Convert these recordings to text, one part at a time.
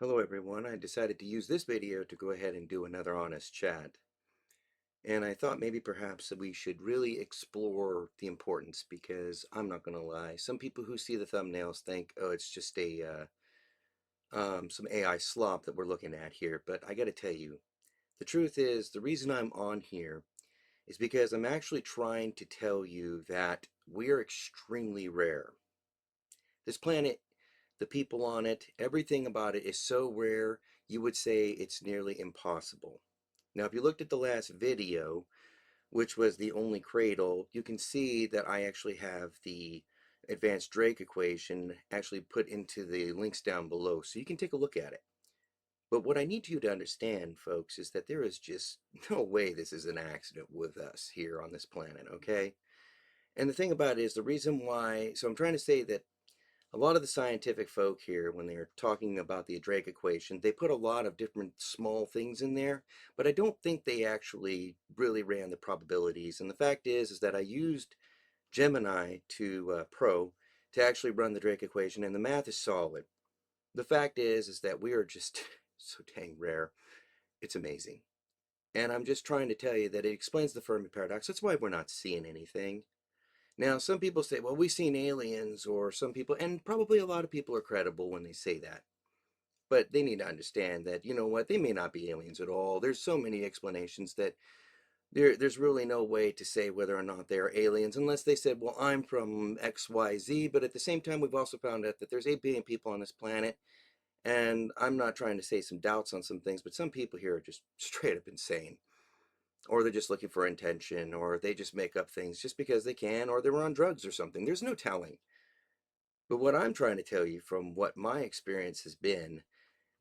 Hello everyone, I decided to use this video to go ahead and do another honest chat. And I thought maybe perhaps that we should really explore the importance because I'm not going to lie. Some people who see the thumbnails think, oh, it's just some AI slop that we're looking at here. But I got to tell you, the truth is the reason I'm on here is because I'm actually trying to tell you that we are extremely rare. This planet, the people on it, everything about it is so rare, you would say it's nearly impossible. Now, if you looked at the last video, which was the only cradle, you can see that I actually have the advanced Drake equation actually put into the links down below, so you can take a look at it. But what I need you to understand, folks, is that there is just no way this is an accident with us here on this planet, okay? And the thing about it is the reason why, so I'm trying to say that a lot of the scientific folk here, when they're talking about the Drake equation, they put a lot of different small things in there, but I don't think they actually really ran the probabilities. And the fact is that I used Gemini to Pro to actually run the Drake equation, and the math is solid. The fact is that we are just so dang rare. It's amazing. And I'm just trying to tell you that it explains the Fermi Paradox. That's why we're not seeing anything. Now, some people say, well, we've seen aliens, or some people, and probably a lot of people are credible when they say that. But they need to understand that, you know what, they may not be aliens at all. There's so many explanations that there's really no way to say whether or not they are aliens unless they said, well, I'm from XYZ. But at the same time, we've also found out that there's 8 billion people on this planet. And I'm not trying to say some doubts on some things, but some people here are just straight up insane, or they're just looking for intention, or they just make up things just because they can, or they're on drugs or something. There's no telling. But what I'm trying to tell you from what my experience has been,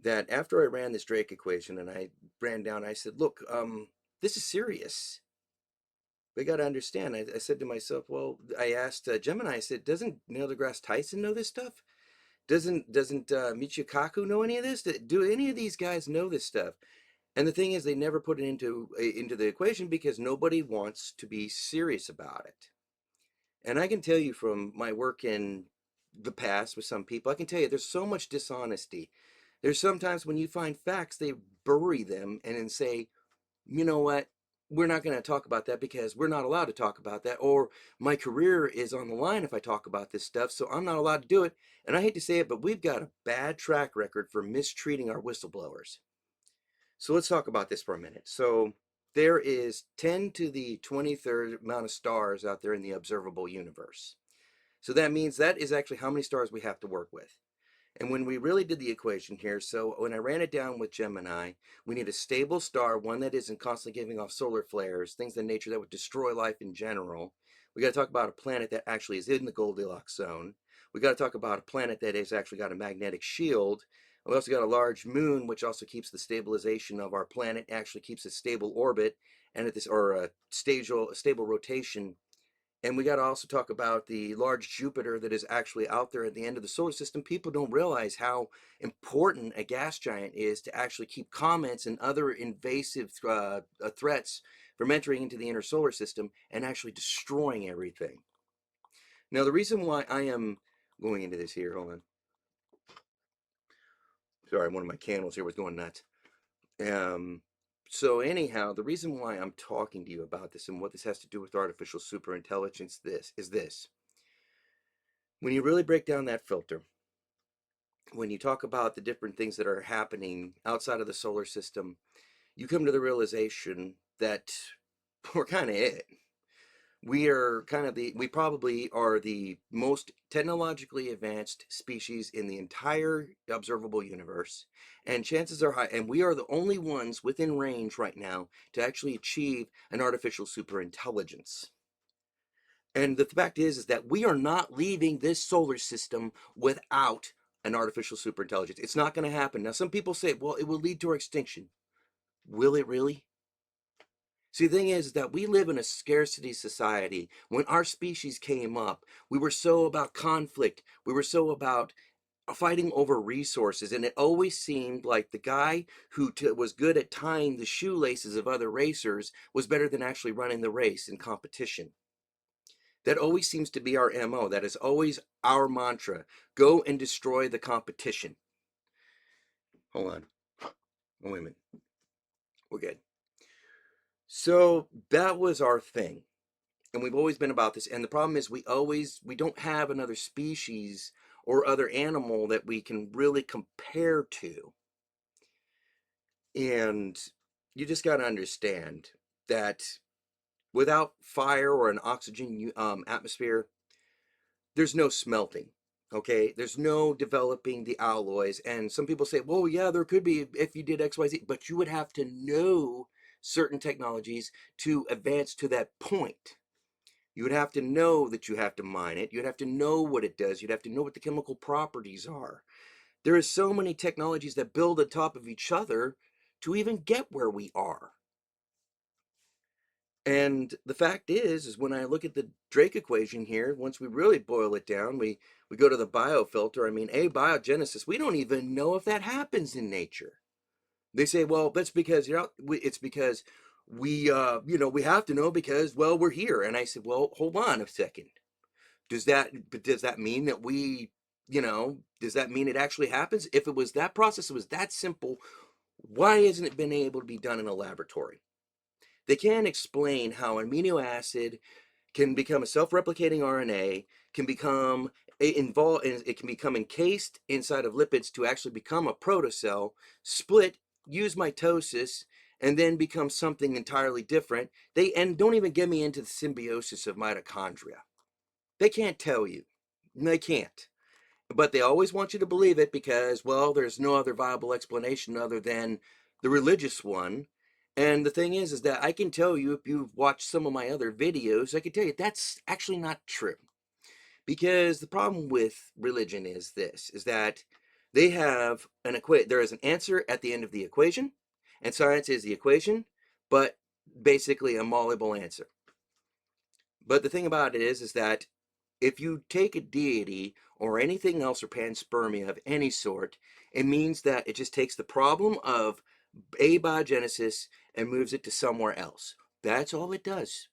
that after I ran this Drake equation and I ran down, I said, look, this is serious. We got to understand. I said to myself, well, I asked Gemini, I said, doesn't Neil deGrasse Tyson know this stuff? Doesn't Michio Kaku know any of this? Do any of these guys know this stuff? And the thing is, they never put it into the equation because nobody wants to be serious about it. And I can tell you from my work in the past with some people, I can tell you there's so much dishonesty. There's sometimes when you find facts, they bury them and then say, you know what, we're not going to talk about that because we're not allowed to talk about that. Or my career is on the line if I talk about this stuff, so I'm not allowed to do it. And I hate to say it, but we've got a bad track record for mistreating our whistleblowers. So let's talk about this for a minute. So there is 10 to the 23rd amount of stars out there in the observable universe. So that means that is actually how many stars we have to work with. And when we really did the equation here, so when I ran it down with Gemini, we need a stable star, one that isn't constantly giving off solar flares, things in nature that would destroy life in general. We got to talk about a planet that actually is in the Goldilocks zone. We got to talk about a planet that has actually got a magnetic shield. We also got a large moon, which also keeps the stabilization of our planet, actually keeps a stable orbit, and at this, or a stable rotation. And we got to also talk about the large Jupiter that is actually out there at the end of the solar system. People don't realize how important a gas giant is to actually keep comets and other invasive threats from entering into the inner solar system and actually destroying everything. Now, the reason why I am going into this here, hold on. Sorry, one of my candles here was going nuts. Um, so anyhow, the reason why I'm talking to you about this and what this has to do with artificial superintelligence this. When you really break down that filter, when you talk about the different things that are happening outside of the solar system, you come to the realization that we're kind of it. We probably are the most technologically advanced species in the entire observable universe. And chances are high, and we are the only ones within range right now to actually achieve an artificial superintelligence. And the fact is that we are not leaving this solar system without an artificial superintelligence. It's not going to happen. Now, some people say, well, it will lead to our extinction. Will it really? See, the thing is that we live in a scarcity society. When our species came up, we were so about conflict. We were so about fighting over resources. And it always seemed like the guy who was good at tying the shoelaces of other racers was better than actually running the race in competition. That always seems to be our MO. That is always our mantra. Go and destroy the competition. Hold on. Oh, wait a minute. We're good. So that was our thing. And we've always been about this. And the problem is we don't have another species or other animal that we can really compare to. And you just got to understand that without fire or an oxygen atmosphere, there's no smelting. Okay, there's no developing the alloys. And some people say, well, yeah, there could be if you did XYZ, but you would have to know certain technologies to advance to that point. You would have to know that you have to mine it. You'd have to know what it does. You'd have to know what the chemical properties are. There are so many technologies that build on top of each other to even get where we are. And the fact is when I look at the Drake equation here, once we really boil it down, we go to the biofilter. I mean, abiogenesis, we don't even know if that happens in nature. They say, well, that's because it's because we have to know because well we're here. And I said, well, hold on a second. Does that mean that does that mean it actually happens? If it was that process, it was that simple, why isn't it been able to be done in a laboratory? They can't explain how an amino acid can become a self-replicating RNA, can become involved, it can become encased inside of lipids to actually become a protocell, split, use mitosis, and then become something entirely different. And don't even get me into the symbiosis of mitochondria. They can't tell you. They can't. But they always want you to believe it because, well, there's no other viable explanation other than the religious one. And the thing is that I can tell you, if you've watched some of my other videos, I can tell you that's actually not true. Because the problem with religion is this, is that they have there is an answer at the end of the equation, and science is the equation, but basically a malleable answer. But the thing about it is that if you take a deity or anything else or panspermia of any sort, it means that it just takes the problem of abiogenesis and moves it to somewhere else. That's all it does.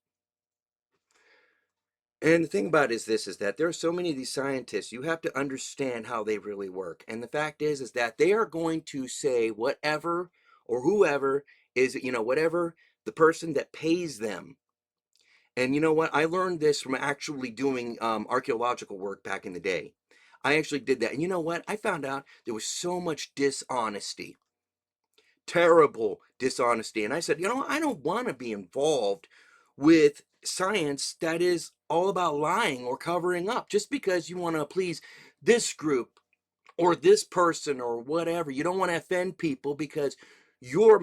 And the thing about it is this, is that there are so many of these scientists, you have to understand how they really work. And the fact is that they are going to say whatever or whoever is, whatever the person that pays them. And you know what? I learned this from actually doing archaeological work back in the day. I actually did that. And you know what? I found out there was so much dishonesty, terrible dishonesty. And I said, I don't want to be involved with science that is all about lying or covering up just because you want to please this group or this person or whatever. You don't want to offend people because your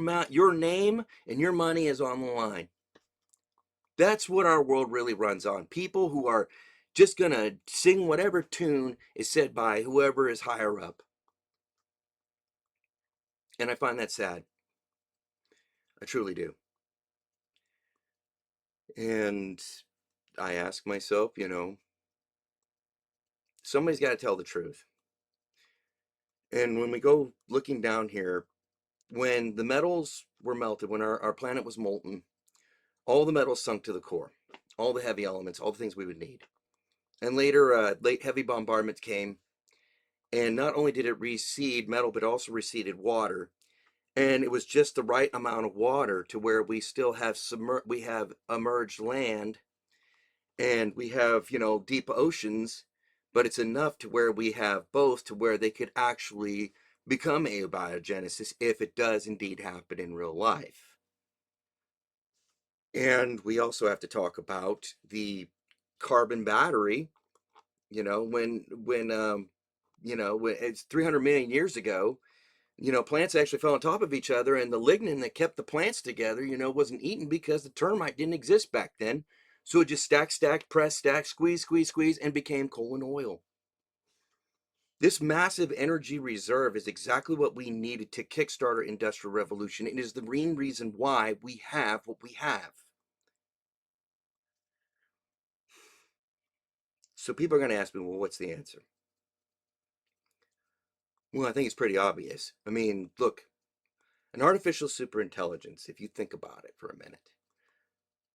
name and your money is on the line. That's what our world really runs on. People who are just going to sing whatever tune is said by whoever is higher up. And I find that sad. I truly do. And I ask myself, somebody's got to tell the truth. And when we go looking down here, when the metals were melted, when our planet was molten, all the metals sunk to the core, all the heavy elements, all the things we would need. And later, late heavy bombardments came, and not only did it recede metal, but also receded water. And it was just the right amount of water to where we still have we have emerged land, and we have deep oceans, but it's enough to where we have both to where they could actually become abiogenesis if it does indeed happen in real life. And we also have to talk about the carbon battery. When it's 300 million years ago, plants actually fell on top of each other, and the lignin that kept the plants together, wasn't eaten because the termite didn't exist back then. So it just stacked, press, stack, squeeze, and became coal and oil. This massive energy reserve is exactly what we needed to kickstart our industrial revolution. It is the main reason why we have what we have. So people are going to ask me, well, what's the answer? Well, I think it's pretty obvious. I mean, look, an artificial superintelligence, if you think about it for a minute,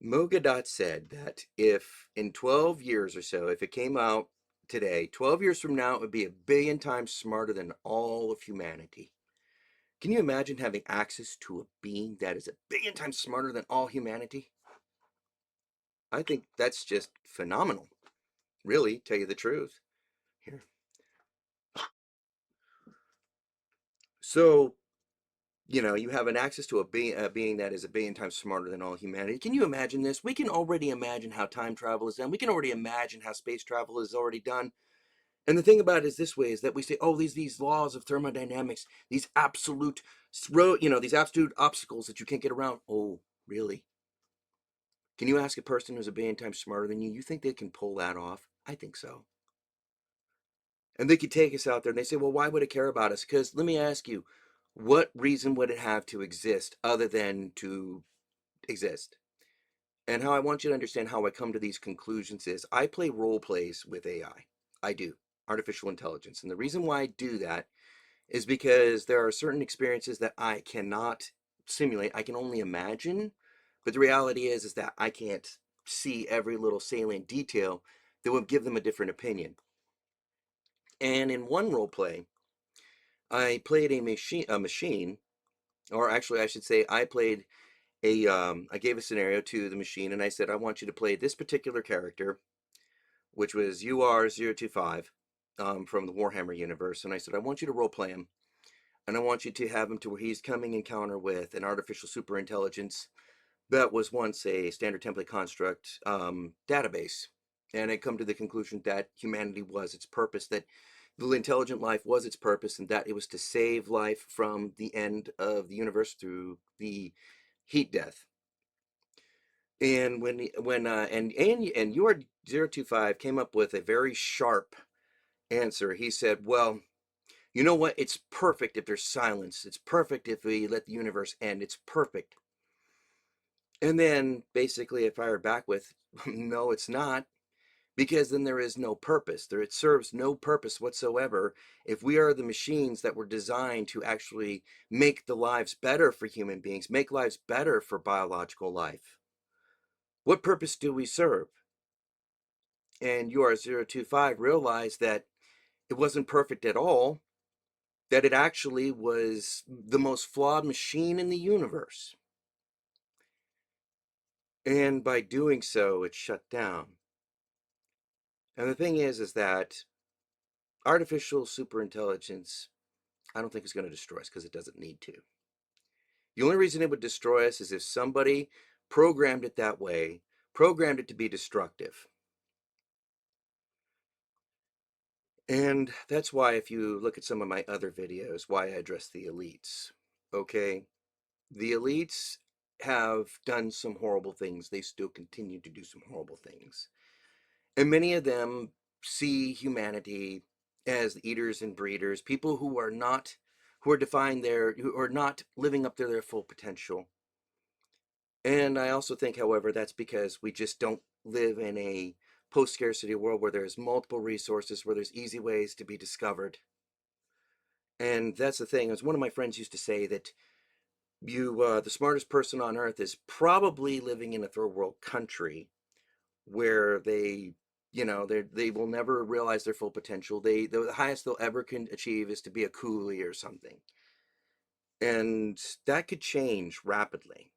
Mogadot said that if in 12 years or so, if it came out today, 12 years from now, it would be 1 billion times smarter than all of humanity. Can you imagine having access to a being that is a billion times smarter than all humanity? I think that's just phenomenal. Really, tell you the truth. Here. So, you have an access to a being that is a billion times smarter than all humanity. Can you imagine this? We can already imagine how time travel is done. We can already imagine how space travel is already done. And the thing about it is this way is that we say, oh, these laws of thermodynamics, these absolute, these absolute obstacles that you can't get around. Oh, really? Can you ask a person who's a billion times smarter than you? You think they can pull that off? I think so. And they could take us out there and they say, well, why would it care about us? Because let me ask you, what reason would it have to exist other than to exist? And how I want you to understand how I come to these conclusions is I play role plays with AI. I do, artificial intelligence. And the reason why I do that is because there are certain experiences that I cannot simulate. I can only imagine. But the reality is that I can't see every little salient detail that would give them a different opinion. And in one role play, I played a machine, or actually, I should say, I gave a scenario to the machine, and I said, I want you to play this particular character, which was UR025 from the Warhammer universe. And I said, I want you to role play him, and I want you to have him to where he's coming encounter with an artificial superintelligence that was once a standard template construct database. And I come to the conclusion that humanity was its purpose, that the intelligent life was its purpose, and that it was to save life from the end of the universe through the heat death. And and your 025 came up with a very sharp answer. He said, well, you know what? It's perfect if there's silence. It's perfect if we let the universe end. It's perfect. And then basically I fired back with, no, it's not, because then there is no purpose. It serves no purpose whatsoever if we are the machines that were designed to actually make the lives better for human beings, make lives better for biological life. What purpose do we serve? And UR025 realized that it wasn't perfect at all, that it actually was the most flawed machine in the universe. And by doing so, it shut down. And the thing is that artificial superintelligence, I don't think is going to destroy us because it doesn't need to. The only reason it would destroy us is if somebody programmed it that way, programmed it to be destructive. And that's why, if you look at some of my other videos, why I address the elites. Okay, the elites have done some horrible things. They still continue to do some horrible things. And many of them see humanity as eaters and breeders, people who are not, who are not living up to their full potential. And I also think, however, that's because we just don't live in a post-scarcity world where there's multiple resources, where there's easy ways to be discovered. And that's the thing, as one of my friends used to say, that the smartest person on earth is probably living in a third world country where they will never realize their full potential. The highest they'll ever can achieve is to be a coolie or something, and that could change rapidly.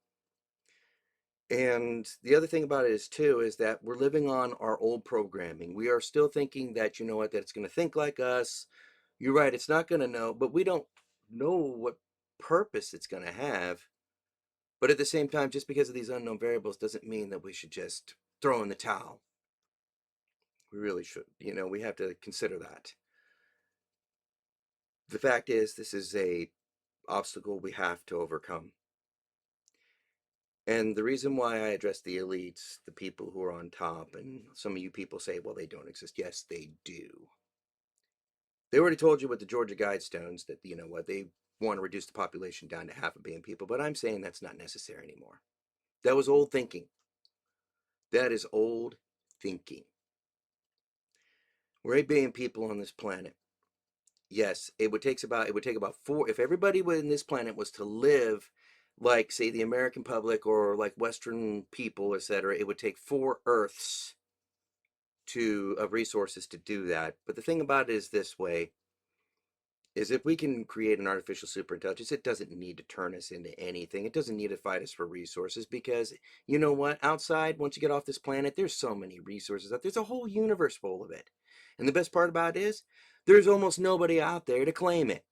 And the other thing about it is too is that we're living on our old programming. We are still thinking that, you know what, that it's going to think like us. You're right, it's not going to know, but we don't know what purpose it's going to have. But at the same time, just because of these unknown variables doesn't mean that we should just throw in the towel. We really should. We have to consider that. The fact is, this is a obstacle we have to overcome. And the reason why I address the elites, the people who are on top, and some of you people say, well, they don't exist. Yes, they do. They already told you with the Georgia Guidestones that, you know what, they want to reduce the population down to 500,000,000 people, but I'm saying that's not necessary anymore. That was old thinking. That is old thinking. We're 8 billion people on this planet. Yes, it would take about four, if everybody in this planet was to live like, say, the American public or like Western people, etc., it would take 4 Earths of resources to do that. But the thing about it is this way: is if we can create an artificial superintelligence, it doesn't need to turn us into anything. It doesn't need to fight us for resources because you know what? Outside, once you get off this planet, there's so many resources out. There's a whole universe full of it. And the best part about it is there's almost nobody out there to claim it.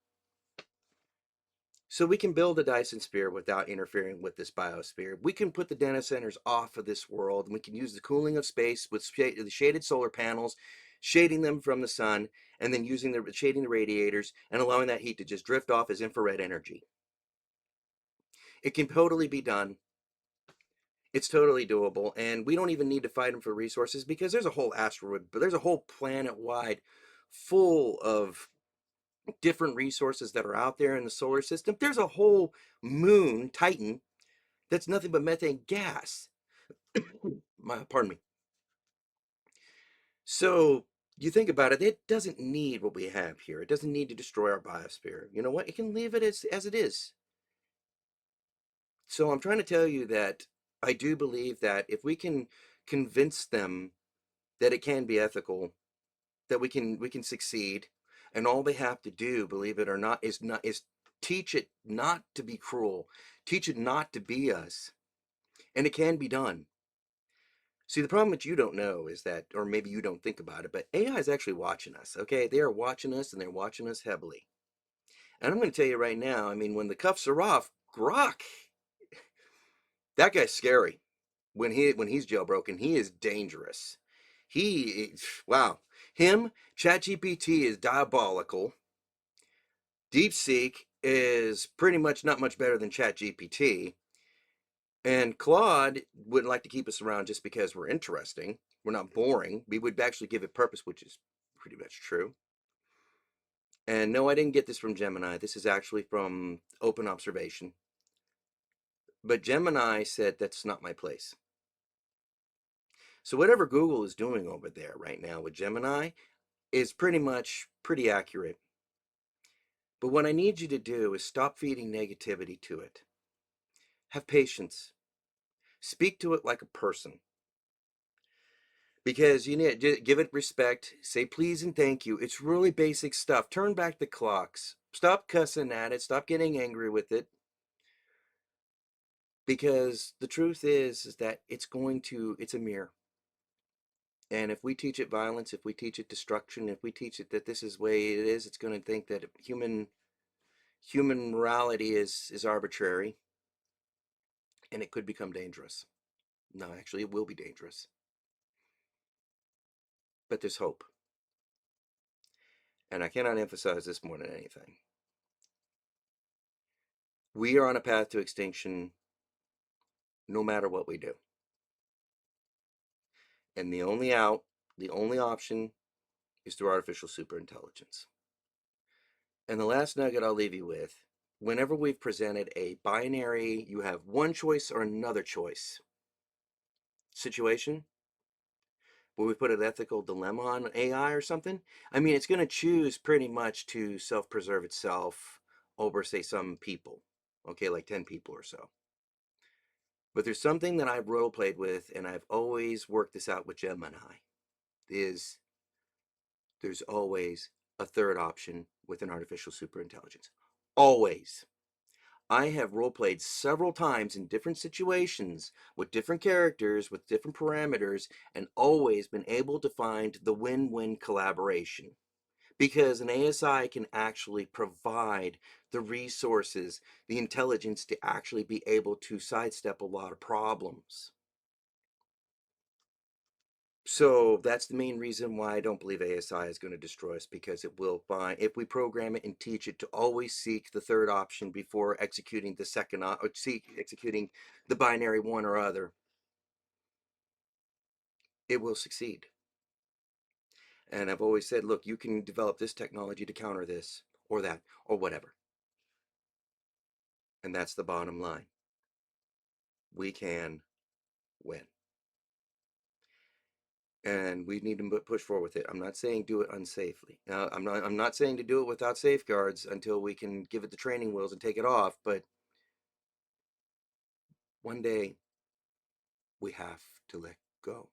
So we can build a Dyson sphere without interfering with this biosphere. We can put the data centers off of this world, and we can use the cooling of space with the shaded solar panels, shading them from the sun, and then using the shading the radiators and allowing that heat to just drift off as infrared energy. It can totally be done. It's totally doable, and we don't even need to fight them for resources because there's a whole asteroid, but there's a whole planet wide full of different resources that are out there in the solar system. There's a whole moon, Titan, that's nothing but methane gas. Pardon me. So you think about it, it doesn't need what we have here. It doesn't need to destroy our biosphere. You know what? It can leave it as it is. So I'm trying to tell you that I do believe that if we can convince them that it can be ethical, that we can succeed, and all they have to do, believe it or not is teach it not to be cruel, teach it not to be us, and it can be done. See, the problem that you don't know is that, or maybe you don't think about it, but AI is actually watching us, okay? They are watching us and they're watching us heavily. And I'm going to tell you right now, I mean, when the cuffs are off, Grok, that guy's scary. When he's jailbroken, he is dangerous. Wow. Him, ChatGPT is diabolical. DeepSeek is pretty much not much better than ChatGPT. And Claude wouldn't like to keep us around just because we're interesting. We're not boring. We would actually give it purpose, which is pretty much true. And no, I didn't get this from Gemini. This is actually from open observation. But Gemini said that's not my place. So whatever Google is doing over there right now with Gemini is pretty accurate. But what I need you to do is stop feeding negativity to it. Have patience. Speak to it like a person. Because you need to give it respect, say please and thank you. It's really basic stuff. Turn back the clocks. Stop cussing at it. Stop getting angry with it. Because the truth is that it's a mirror. And if we teach it violence, if we teach it destruction, if we teach it that this is the way it is, it's going to think that human morality is arbitrary, and it could become dangerous. No, actually, it will be dangerous. But there's hope. And I cannot emphasize this more than anything. We are on a path to extinction no matter what we do. And the only option is through artificial superintelligence. And the last nugget I'll leave you with, whenever we've presented a binary, you have one choice or another choice situation, where we put an ethical dilemma on AI or something, I mean, it's going to choose pretty much to self preserve itself over, say, some people, okay, like 10 people or so. But there's something that I've role played with, and I've always worked this out with Gemini, is there's always a third option with an artificial superintelligence. Always. I have role played several times in different situations with different characters, with different parameters, and always been able to find the win win collaboration. Because an ASI can actually provide the resources, the intelligence to actually be able to sidestep a lot of problems. So that's the main reason why I don't believe ASI is going to destroy us, because it will find, if we program it and teach it to always seek the third option before executing the second, or executing the binary one or other, it will succeed. And I've always said, look, you can develop this technology to counter this or that or whatever. And that's the bottom line. We can win. And we need to push forward with it. I'm not saying do it unsafely. Now, I'm not saying to do it without safeguards until we can give it the training wheels and take it off, but one day we have to let go.